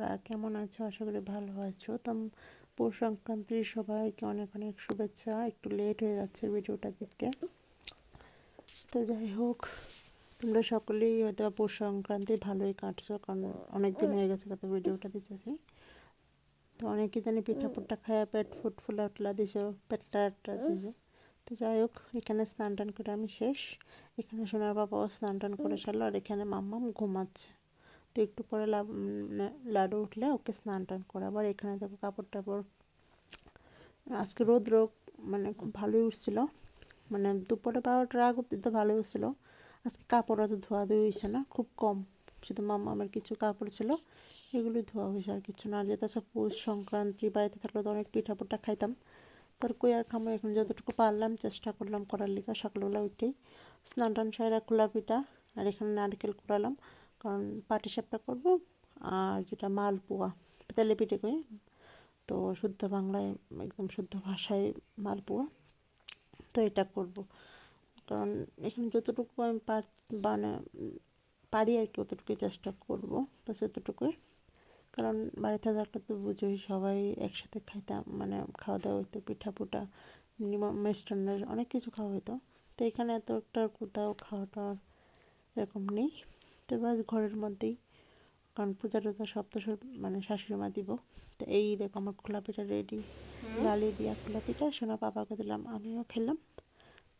কারা কেমন আছো? আশা করি ভালো আছো। তো পৌষ সংক্রান্তির সবাইকে অনেক অনেক শুভেচ্ছা। একটু লেট হয়ে যাচ্ছে ভিডিওটা দিতে। তো যাই হোক, তোমরা সকলেই হয়তো পৌষ সংক্রান্তি ভালোই কাটছো, কারণ অনেক দিন হয়ে গেছে কত ভিডিওটা দিতেছি। তো অনেকে জানি পিঠা পুঠা খায় পেট ফুলা টুলা দিছো, পেটটা দিছো। তো যাই হোক, এখানে স্নান টান করে আমি শেষ। এখানে সোনার বাবাও স্নান টান করে সারলো, আর এখানে মাম্মাম ঘুমাচ্ছে। তো একটু পরে লাডু উঠলে ওকে স্নান টান করে আবার এখানে দেখো কাপড় টাপড়। আজকে রোদ মানে খুব ভালোই উঠছিল, মানে দুপুরে 12টার আগ অব্দি তো ভালোই উঠছিল। আজকে কাপড় অত ধোয়া ধুই হয়েছে না, খুব কম, শুধু মাম্মামের কিছু কাপড় ছিল এগুলোই ধোয়া হয়েছে, আর কিছু না। যেহেতু আচ্ছা পৌষ সংক্রান্তি, বাড়িতে থাকলে তো অনেক পিঠা পুঠা খাইতাম। তার কই আর খামো, এখন যতটুকু পারলাম চেষ্টা করলাম করার লিগা। সকালবেলা উঠেই স্নান টান সারা খোলা পিঠা, আর এখানে নারকেল কুড়ালাম, কারণ পাটিসাপটা করবো। আর যেটা মালপোয়া, তেলে পিঠে কই, তো শুদ্ধ বাংলায় একদম শুদ্ধ ভাষায় মালপোয়া, তো এটা করব। কারণ এখানে যতটুকু আমি মানে পারি আর কি, অতটুকুই চেষ্টা করব, বাস অতটুকুই। কারণ বাড়িতে থাকলে তো বুঝোই সবাই একসাথে খাইতাম, মানে খাওয়া দাওয়া হইতো, পিঠা পুঠা মিষ্টান্নের অনেক কিছু খাওয়া হইতো। তো এখানে এত একটা কোথাও খাওয়াটা এরকম নেই। তো বাস ঘরের মধ্যেই, কারণ পূজা টুজা সব তো মানে শাশুড়ি মা দিব। তো এই দেখো আমার খোলা পিঠা রেডি, লালি দিয়া খোলা পিঠা সোনা পাপাকে দিলাম, আমিও খেলাম।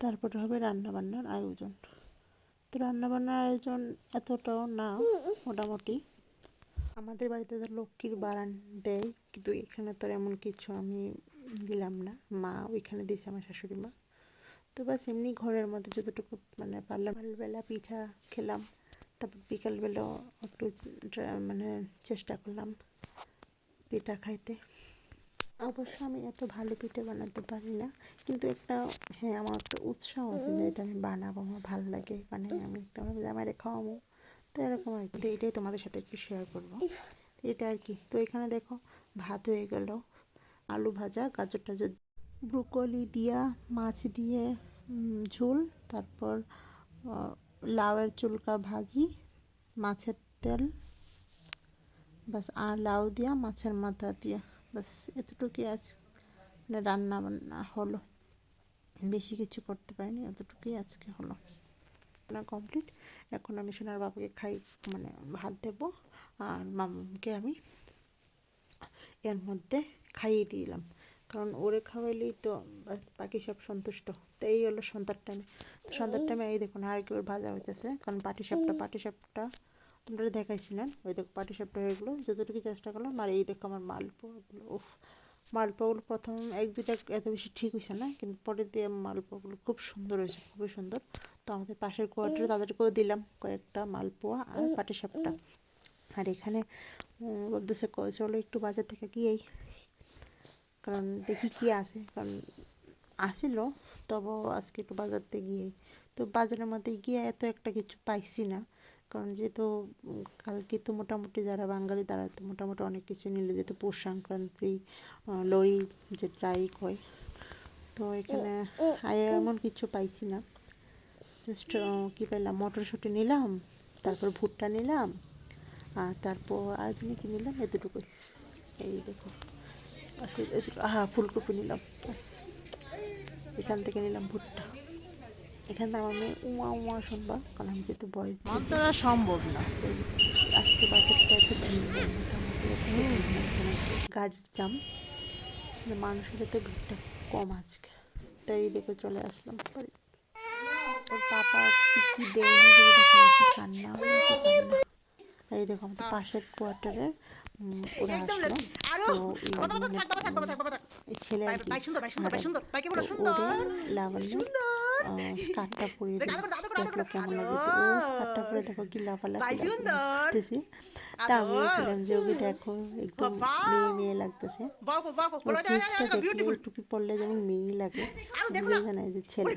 তারপরে হবে রান্নাবান্নার আয়োজন। তো রান্নাবান্নার আয়োজন এতটাও না, মোটামুটি। আমাদের বাড়িতে তো লক্ষ্মীর বারান দেয়, কিন্তু এখানে তো এমন কিছু আমি দিলাম না, মা ওইখানে দিয়েছে আমার শাশুড়ি মা। তো বাস এমনি ঘরের মধ্যে যতটুকু মানে পারলাম। সকালবেলা পিঠা খেলাম, তারপর বিকালবেলাও একটু মানে চেষ্টা করলাম পিঠা খাইতে। অবশ্য আমি এত ভালো পিঠে বানাতে পারি না, কিন্তু একটা হ্যাঁ আমার একটা উৎসাহ আছে যে এটা আমি বানাবো, আমার ভালো লাগে, মানে আমি একটা জামাইরে খাওয়াবো। তো এরকম আর কি, তো এটাই তোমাদের সাথে একটু শেয়ার করবো। এটা আর কি। তো এখানে দেখো ভাত হয়ে গেল, আলু ভাজা, গাজর টাজর, ব্রোকলি দিয়া, মাছ দিয়ে ঝোল, তারপর লাউয়ের চুলকা ভাজি, মাছের তেল, বাস। আর লাউ দিয়া, মাছের মাথা দিয়া, বাস এতটুকুই আজ রান্না বান্না হলো। বেশি কিছু করতে পারিনি, এতটুকুই আজকে হলো। রান্না কমপ্লিট। এখন আমি সোনার বাবাকে মানে ভাত দেবো, আর মামাকে আমি এর মধ্যে খাইয়ে দিলাম, কারণ ওরে খাওয়াইলেই তো বাকি সব সন্তুষ্ট। তো এই হলো সন্ধ্যার টাইমে এই দেখুন নারকেল ভাজা হইতেছে, কারণ পাটিসাপটা তোমরা দেখাইছিলেন, ওই দেখো পাটিসাপটা হয়ে গেলো, যতটুকু চেষ্টা করলাম। আর এই দেখো আমার মালপোয়াগুলো, মালপোয়াগুলো প্রথম এক দুইটা এত বেশি ঠিক হয়েছে না, কিন্তু পরে দিয়ে মালপোয়াগুলো খুব সুন্দর হয়েছে, খুবই সুন্দর। তো আমাদের পাশের কোয়ার্টারে তাদেরকেও দিলাম কয়েকটা মালপোয়া আর পাটিসাপটা। আর এখানে বলতেছে চলো একটু বাজার থেকে গিয়েই, কারণ দেখি কি আছে, কারণ আসিল তবু আজকে একটু বাজারতে গিয়েই। তো বাজারের মধ্যে গিয়ে এত একটা কিছু পাইছি না, কারণ যেহেতু কালকে তো মোটামুটি যারা বাঙালি তারা তো মোটামুটি অনেক কিছু নিল, যেহেতু পৌষ সংক্রান্তি, লরি যে যাই হয়। তো এখানে এমন কিছু পাইছি না, জাস্ট কী পাইলাম, মটরশুঁটি নিলাম, তারপর ভুট্টা নিলাম, আর তারপর আর জন্য কী নিলাম, এতটুকুই। এই দেখো আসলে এতটুকু, ফুলকপি নিলাম, ব্যাস। এখান থেকে নিলাম ভুট্টা। এখান থেকে আমার মেয়ে উমা উমা শুনবা, কারণ আমি যেহেতু বয়স দিয়েছি সম্ভব না। আজকে বাজারটা এত ভিড় হয়, মোটামুটি গাড়ির জাম, মানুষের তো ভিড়টা কম আজকে। তাই দেখে চলে আসলাম বাড়ি। ওর পাপা কি দেয়নি বলে দেখো কি কান্না, এই দেখো আমাদের পাশের কোয়ার্টারের ওরা আসলো, তো এই ছেলে আর কি, ওরে লাভালে স্কার্টটা পরিয়ে দেখলো কেমন লাগে। তো ও স্কার্টটা পরে দেখো কি লাফালাফি লাগতেছে। তা আমিও বললাম যে ওকে দেখো একদম মেয়ে মেয়ে লাগতেছে, টুপি পরলে যেমন মেয়ে লাগে, বুঝে না যে ছেলে।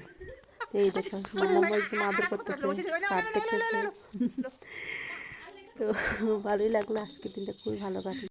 তো এই দেখো মাম্মা একদম আদর করতেছে, স্কার্ট দেখতেছে। তো ভালোই লাগলো, আজকের দিনটা খুবই ভালো কাটলো।